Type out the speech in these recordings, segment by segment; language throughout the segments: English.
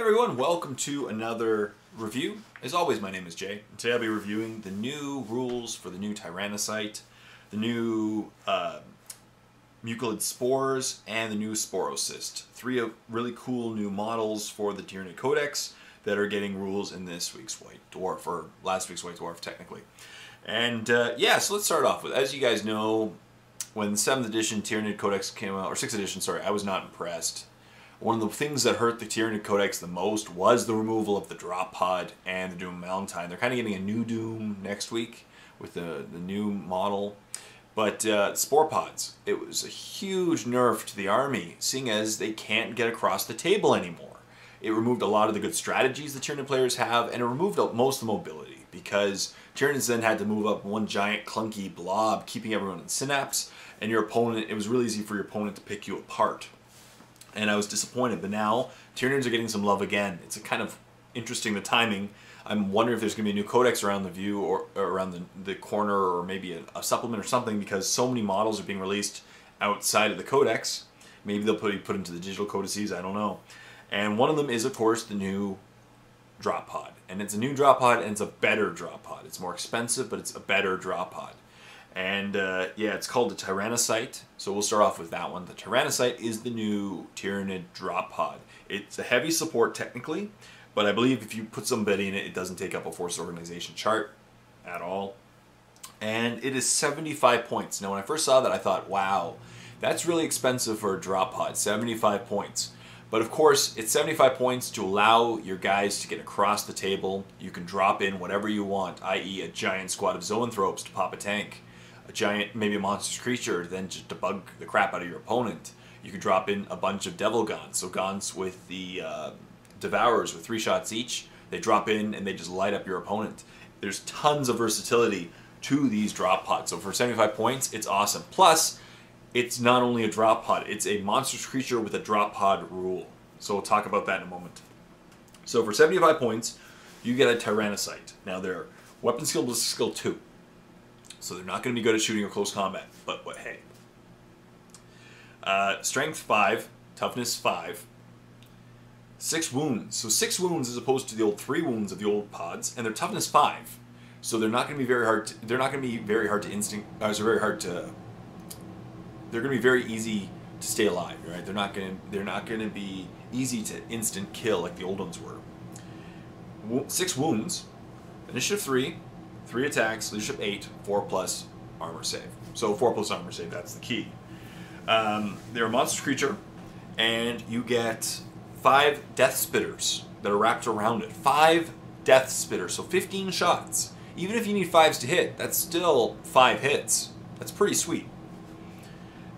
everyone, welcome to another review. As always, my name is Jay, and today I'll be reviewing the new rules for the new Tyrannocyte, the new Mucolid Spores, and the new Sporocyst. Three really cool new models for the Tyranid Codex that are getting rules in this week's White Dwarf, or last week's White Dwarf, technically. And yeah, so let's start off with, as you guys know, when the 7th edition Tyranid Codex came out, or 6th edition, sorry, I was not impressed. One of the things that hurt the Tyranid Codex the most was the removal of the drop pod and the Doom Valentine. They're kind of getting a new Doom next week with the new model. But Spore Pods, it was a huge nerf to the army, seeing as they can't get across the table anymore. It removed a lot of the good strategies the Tyranid players have, and it removed most of the mobility, because Tyranids then had to move up one giant clunky blob, keeping everyone in synapse, and your opponent, it was really easy for your opponent to pick you apart. And I was disappointed, but now Tyranids are getting some love again. It's a kind of interesting, the timing. I'm wondering if there's going to be a new codex around the view, or around the corner, or maybe a supplement or something, because so many models are being released outside of the codex. Maybe they'll be put into the digital codices, I don't know. And one of them is, of course, the new drop pod. And it's a new drop pod, and it's a better drop pod. It's more expensive, but it's a better drop pod. And yeah, it's called the Tyrannocyte, so we'll start off with that one. The Tyrannocyte is the new Tyranid drop pod. It's a heavy support technically, but I believe if you put somebody in it, it doesn't take up a force organization chart at all. And it is 75 points. Now when I first saw that, I thought, wow, that's really expensive for a drop pod, 75 points. But of course, it's 75 points to allow your guys to get across the table. You can drop in whatever you want, i.e. a giant squad of zoanthropes to pop a tank. A giant, maybe a monstrous creature, then just to bug the crap out of your opponent. You could drop in a bunch of devil Gons, so Gons with the Devourers with 3 shots each. They drop in and they just light up your opponent. There's tons of versatility to these drop pods, so for 75 points, it's awesome. Plus, it's not only a drop pod, it's a monstrous creature with a drop pod rule. So we'll talk about that in a moment. So for 75 points, you get a Tyrannocyte. Now they're weapon skill ballistic skill 2. So they're not going to be good at shooting or close combat, but hey. Strength 5, toughness 5, 6 wounds. So 6 wounds as opposed to the old 3 wounds of the old pods, and their toughness 5. So they're not going to be very hard. They're not going to be very hard to instinct. They're going to be very easy to stay alive, right? They're not going to be easy to instant kill like the old ones were. 6 wounds, initiative 3. 3 attacks, leadership 8, 4+ armor save. So 4+ armor save, that's the key. They're a monstrous creature, and you get 5 death spitters that are wrapped around it. 5 death spitters, so 15 shots. Even if you need 5s to hit, that's still 5 hits. That's pretty sweet.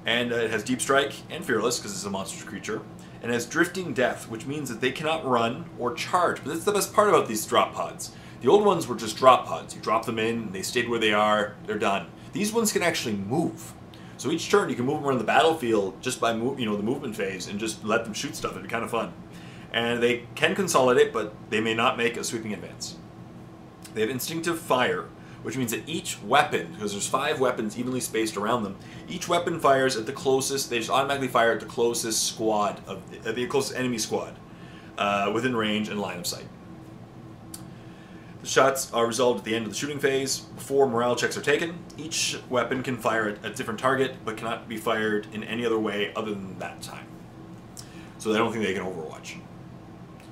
And it has deep strike and fearless, because it's a monstrous creature. And it has drifting death, which means that they cannot run or charge. But that's the best part about these drop pods. The old ones were just drop pods. You drop them in, they stayed where they are, they're done. These ones can actually move. So each turn you can move them around the battlefield just by the movement phase, and just let them shoot stuff. It'd be kind of fun. And they can consolidate, but they may not make a sweeping advance. They have instinctive fire, which means that each weapon, because there's 5 weapons evenly spaced around them, each weapon fires at the closest, they just automatically fire at the closest squad, the closest enemy squad, within range and line of sight. The shots are resolved at the end of the shooting phase. Before morale checks are taken, each weapon can fire at a different target, but cannot be fired in any other way other than that time. So I don't think they can overwatch.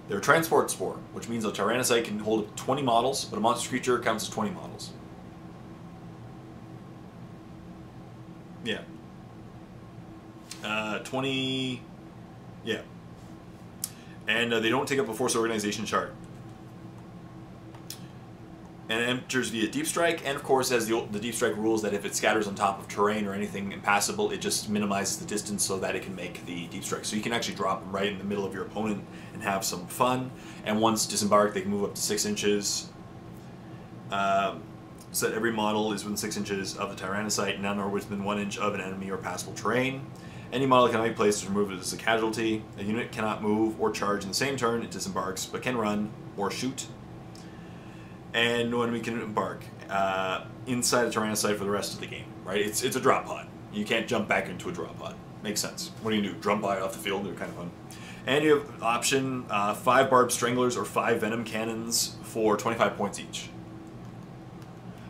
They're a transport spore, which means a Tyrannocyte can hold 20 models, but a monster creature counts as 20 models. Yeah. 20... Yeah. And they don't take up a force organization chart. And it enters via deep strike, and of course has the deep strike rules that if it scatters on top of terrain or anything impassable, it just minimizes the distance so that it can make the deep strike. So you can actually drop them right in the middle of your opponent and have some fun. And once disembarked, they can move up to 6 inches. So that every model is within 6 inches of the Tyrannocyte, none are within 1 inch of an enemy or passable terrain. Any model cannot be placed or removed as a casualty. A unit cannot move or charge in the same turn it disembarks, but can run or shoot. And no enemy can embark inside a Tyrannocyte for the rest of the game, right? It's a drop pod. You can't jump back into a drop pod. Makes sense. What do you do? Drum by it off the field? They're kind of fun. And you have option 5 Barb Stranglers or 5 Venom Cannons for 25 points each.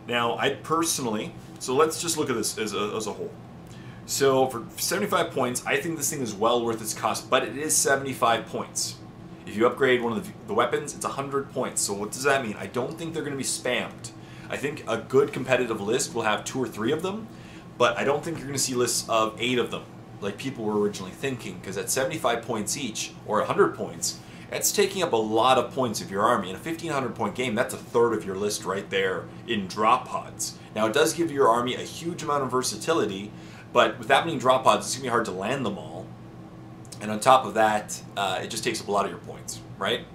Now, I personally, so let's just look at this as a whole. So for 75 points, I think this thing is well worth its cost, but it is 75 points. If you upgrade one of the weapons, it's 100 points. So what does that mean? I don't think they're going to be spammed. I think a good competitive list will have 2 or 3 of them, but I don't think you're going to see lists of 8 of them, like people were originally thinking, because at 75 points each, or 100 points, that's taking up a lot of points of your army. In a 1,500 point game, that's a third of your list right there in drop pods. Now, it does give your army a huge amount of versatility, but with that many drop pods, it's going to be hard to land them all. And on top of that, it just takes up a lot of your points, right?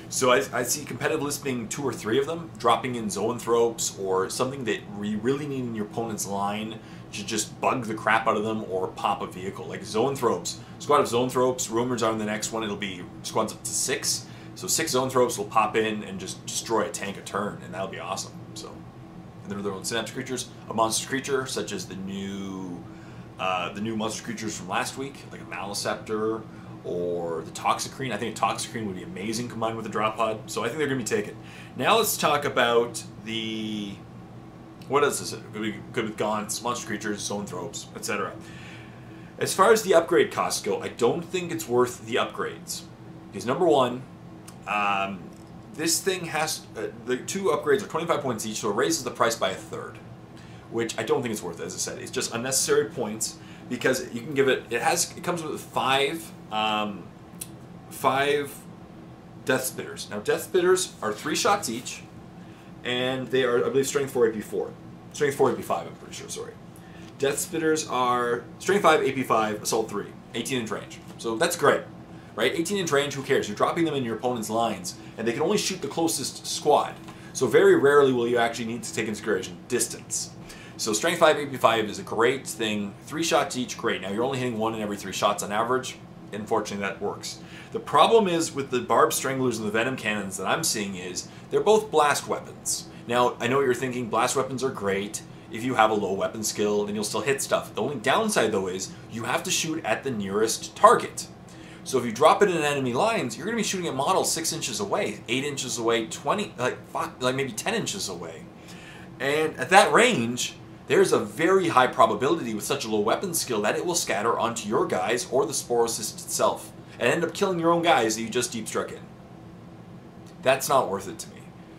So I see competitive lists being 2 or 3 of them, dropping in Zoanthropes or something that you really need in your opponent's line to just bug the crap out of them or pop a vehicle. Like Zoanthropes, squad of Zoanthropes, rumors are in the next one it'll be squads up to 6. So 6 Zoanthropes will pop in and just destroy a tank a turn, and that'll be awesome. So, and they're their own synapse creatures. A monster creature, such as the new monster creatures from last week, like a Maliceptor or the Toxicrene. I think a Toxicrene would be amazing combined with a drop pod, so I think they're going to be taken. Now let's talk about the... What else is it? Good with Gaunts, monster creatures, Zoanthropes, etc. As far as the upgrade costs go, I don't think it's worth the upgrades. Because number one, this thing has... the 2 upgrades are 25 points each, so it raises the price by a third. Which I don't think it's worth it, as I said. It's just unnecessary points, because you can give it... It comes with 5 Death Spitters. Now, Death Spitters are 3 shots each, and they are, I believe, Strength 4, AP 4. Strength 4, AP 5, I'm pretty sure, sorry. Death Spitters are Strength 5, AP 5, Assault 3, 18 inch range. So that's great, right? 18 inch range, who cares? You're dropping them in your opponent's lines, and they can only shoot the closest squad. So very rarely will you actually need to take into consideration distance. So Strength 5, AP 5 is a great thing. 3 shots each, great. Now you're only hitting 1 in every 3 shots on average. Unfortunately, that works. The problem is with the Barb Stranglers and the Venom Cannons that I'm seeing is they're both blast weapons. Now, I know what you're thinking, blast weapons are great. If you have a low weapon skill, then you'll still hit stuff. The only downside, though, is you have to shoot at the nearest target. So if you drop it in enemy lines, you're going to be shooting at models 6 inches away, 8 inches away, 20, like maybe 10 inches away. And at that range, there's a very high probability with such a low weapon skill that it will scatter onto your guys or the Sporocyst itself and end up killing your own guys that you just deep struck in. That's not worth it to me.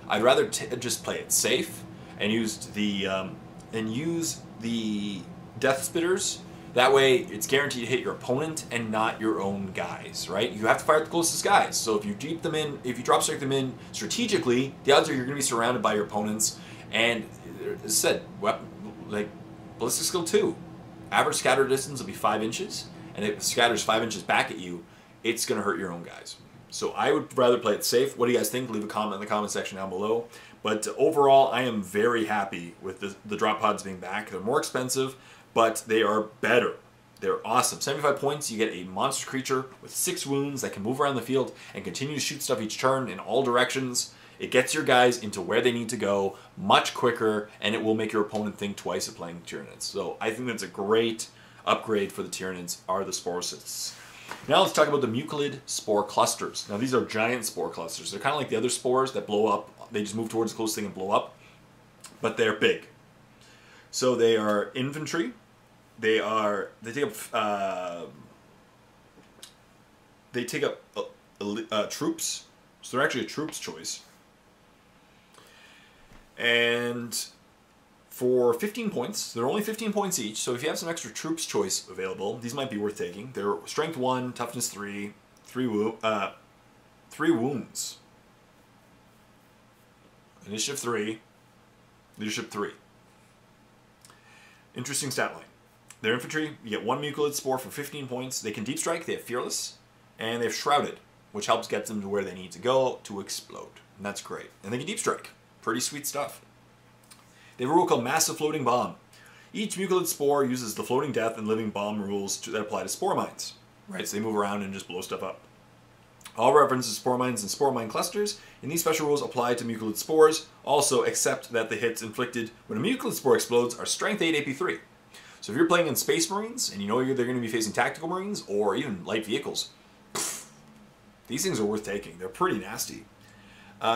I'd rather just play it safe and use the Death Spitters. That way, it's guaranteed to hit your opponent and not your own guys, right? You have to fire at the closest guys. So if you drop strike them in strategically, the odds are you're going to be surrounded by your opponents. And as I said, like Ballistic Skill 2, average scatter distance will be 5 inches, and if it scatters 5 inches back at you, it's going to hurt your own guys. So I would rather play it safe. What do you guys think? Leave a comment in the comment section down below. But overall, I am very happy with the drop pods being back. They're more expensive, but they are better. They're awesome. 75 points, you get a monster creature with 6 wounds that can move around the field and continue to shoot stuff each turn in all directions. It gets your guys into where they need to go much quicker, and it will make your opponent think twice of playing Tyranids. So I think that's a great upgrade for the Tyranids, are the Sporocysts. Now let's talk about the Mucolid Spore clusters. Now these are giant spore clusters. They're kind of like the other spores that blow up. They just move towards the closest thing and blow up, but they're big. So they are infantry. They take up troops. So they're actually a troops choice. And for 15 points, they're only 15 points each, so if you have some extra troops choice available, these might be worth taking. They're Strength 1, Toughness 3, 3 wounds. Initiative 3, Leadership 3. Interesting stat line. They're infantry, you get 1 Mucolid Spore for 15 points. They can deep strike, they have Fearless, and they have Shrouded, which helps get them to where they need to go to explode. And that's great. And they can deep strike. Pretty sweet stuff. They have a rule called Massive Floating Bomb. Each Mucolid Spore uses the floating death and living bomb rules that apply to spore mines. Right, so they move around and just blow stuff up. All references to spore mines and spore mine clusters, and these special rules apply to Mucolid Spores, also except that the hits inflicted when a Mucolid Spore explodes are Strength 8 AP 3. So if you're playing in Space Marines, and you know they're going to be facing Tactical Marines, or even light vehicles, These things are worth taking. They're pretty nasty.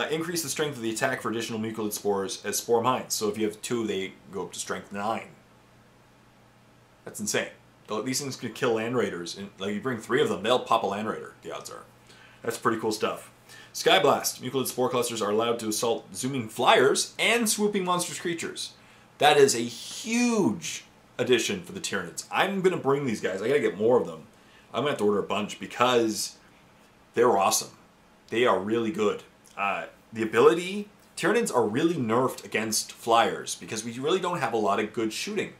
Increase the strength of the attack for additional Mucolid Spores as Spore Mines. So if you have 2, they go up to strength 9. That's insane. These things could kill Land Raiders. And, like, you bring 3 of them, they'll pop a Land Raider, the odds are. That's pretty cool stuff. Sky Blast. Mucolid Spore clusters are allowed to assault zooming flyers and swooping monstrous creatures. That is a huge addition for the Tyranids. I'm going to bring these guys. I got to get more of them. I'm going to have to order a bunch because they're awesome. They are really good. The ability... Tyranids are really nerfed against flyers because we really don't have a lot of good shooting.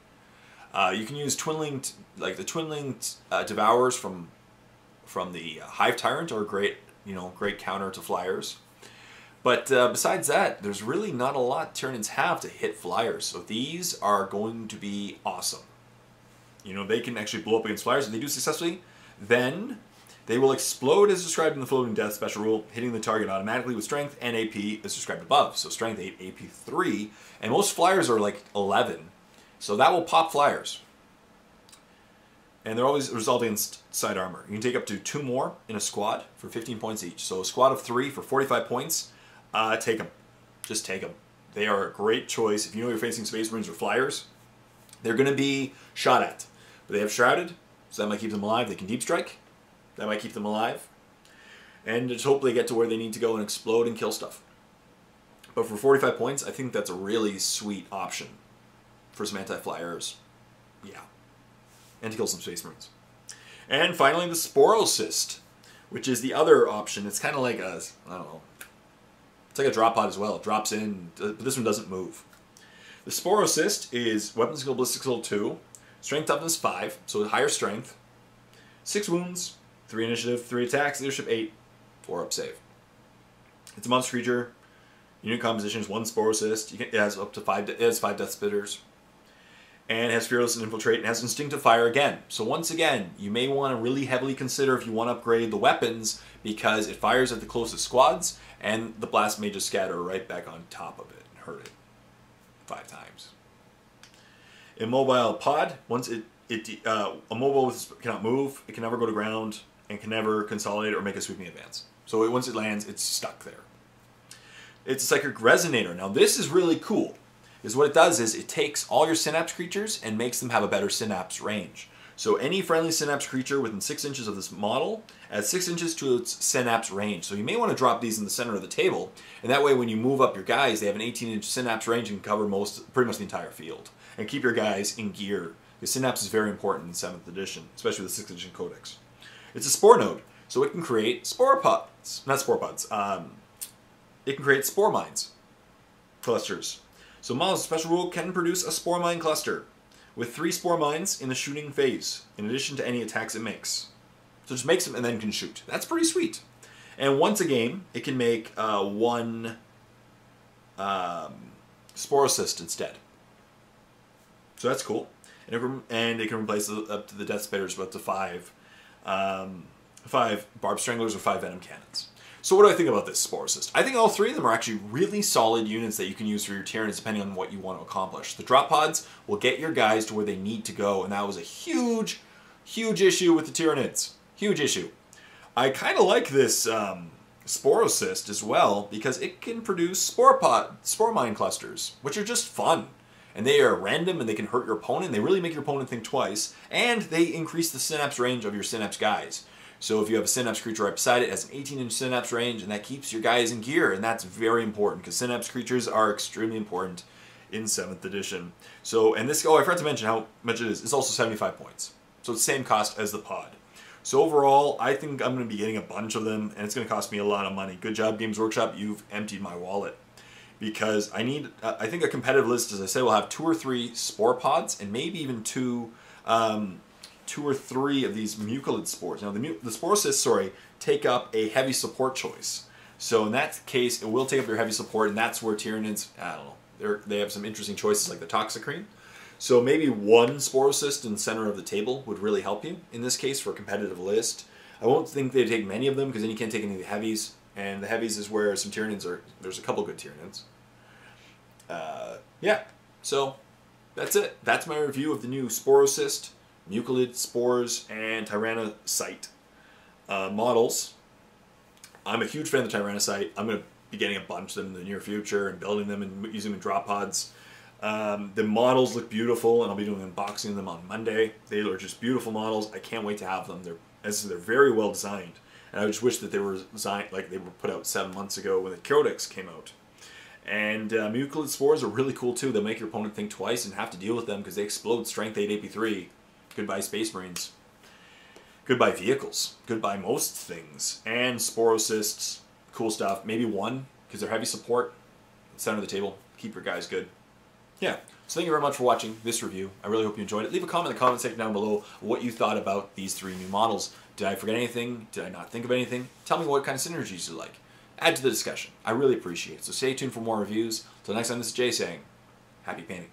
You can use Twinling... Like, the Twinling Devourers from the Hive Tyrant are a great, great counter to flyers. But besides that, there's really not a lot Tyranids have to hit flyers. So these are going to be awesome. They can actually blow up against flyers. If they do successfully, then they will explode as described in the Floating Death special rule, hitting the target automatically with strength and AP as described above. So strength 8, AP 3, and most flyers are like 11. So that will pop flyers. And they're always resolved against side armor. You can take up to 2 more in a squad for 15 points each. So a squad of 3 for 45 points, take them. Just take them. They are a great choice. If you know you're facing Space Marines or flyers, they're going to be shot at. But they have Shrouded, so that might keep them alive. They can Deep Strike. That might keep them alive. And just hope they get to where they need to go and explode and kill stuff. But for 45 points, I think that's a really sweet option for some anti-flyers. Yeah. And to kill some Space Marines. And finally, the Sporocyst, which is the other option. It's kind of like a, I don't know, it's like a drop pod as well. It drops in, but this one doesn't move. The Sporocyst is Weapon Skill Ballistic Skill 2, Strength Toughness 5, so higher strength, 6 wounds, 3 initiative, 3 attacks, leadership 8, 4 up save. It's a monster creature. Unit composition is 1 Sporocyst. It has up to 5. It has 5 Death Spitters. And has Fearless and Infiltrate, and has Instinctive Fire again. So once again, you may want to really heavily consider if you want to upgrade the weapons, because it fires at the closest squads, and the blast may just scatter right back on top of it and hurt it 5 times. Immobile Pod, once immobile cannot move, it can never go to ground, and can never consolidate or make a sweeping advance. So once it lands, it's stuck there. It's a Psychic Resonator. Now this is really cool. What it does is it takes all your Synapse creatures and makes them have a better Synapse range. So any friendly Synapse creature within 6 inches of this model adds 6 inches to its Synapse range. So you may want to drop these in the center of the table, and that way when you move up your guys, they have an 18-inch Synapse range and can cover pretty much the entire field. And keep your guys in gear, because Synapse is very important in 7th edition, especially with the 6th edition Codex. It's a Spore node, so it can create Spore Pods. Not Spore Pods. It can create Spore Mines clusters. So Models Special Rule can produce a Spore Mine cluster with 3 Spore Mines in the shooting phase, in addition to any attacks it makes. So it just makes them and then can shoot. That's pretty sweet. And once a game, it can make 1 Sporocyst instead. So that's cool. And it can replace up to the Death Spitters with up to 5 Barb Stranglers or 5 Venom Cannons. So what do I think about this Sporocyst? I think all 3 of them are actually really solid units that you can use for your Tyranids depending on what you want to accomplish. The drop pods will get your guys to where they need to go, and that was a huge, huge issue with the Tyranids. Huge issue. I kind of like this Sporocyst as well because it can produce Spore Mine clusters, which are just fun. And they are random and they can hurt your opponent. They really make your opponent think twice, and they increase the Synapse range of your Synapse guys. So if you have a Synapse creature right beside it, it has an 18-inch Synapse range, and that keeps your guys in gear, and that's very important, because Synapse creatures are extremely important in 7th edition. So, and this, I forgot to mention how much it is. It's also 75 points. So it's the same cost as the pod. So overall, I think I'm going to be getting a bunch of them, and it's going to cost me a lot of money. Good job, Games Workshop. You've emptied my wallet. Because I need, I think a competitive list, as I say, will have 2 or 3 Spore Pods, and maybe even 2 or 3 of these Mucolid Spores. Now, the Sporocysts, take up a heavy support choice. So in that case, it will take up your heavy support, and that's where Tyranids, I don't know, they have some interesting choices like the Toxicrene. So maybe 1 Sporocyst in the center of the table would really help you in this case for a competitive list. I won't think they'd take many of them, because then you can't take any of the heavies, and the heavies is where some Tyranids are, there's a couple good Tyranids. Yeah, so that's it. That's my review of the new Sporocyst, Mucolid Spores, and Tyrannocyte models. I'm a huge fan of the Tyrannocyte. I'm going to be getting a bunch of them in the near future and building them and using them in drop pods. The models look beautiful, and I'll be doing unboxing them on Monday. They are just beautiful models. I can't wait to have them. They're very well designed, and I just wish that they were designed like they were put out 7 months ago when the Codex came out. And Mucolid Spores are really cool too. They'll make your opponent think twice and have to deal with them because they explode Strength 8 AP3. Goodbye Space Marines. Goodbye vehicles. Goodbye most things. And Sporocysts. Cool stuff. Maybe one because they're heavy support. Center of the table. Keep your guys good. Yeah. So thank you very much for watching this review. I really hope you enjoyed it. Leave a comment in the comment section down below what you thought about these 3 new models. Did I forget anything? Did I not think of anything? Tell me what kind of synergies you like. Add to the discussion. I really appreciate it. So stay tuned for more reviews. Till next time, this is Jay saying, happy painting.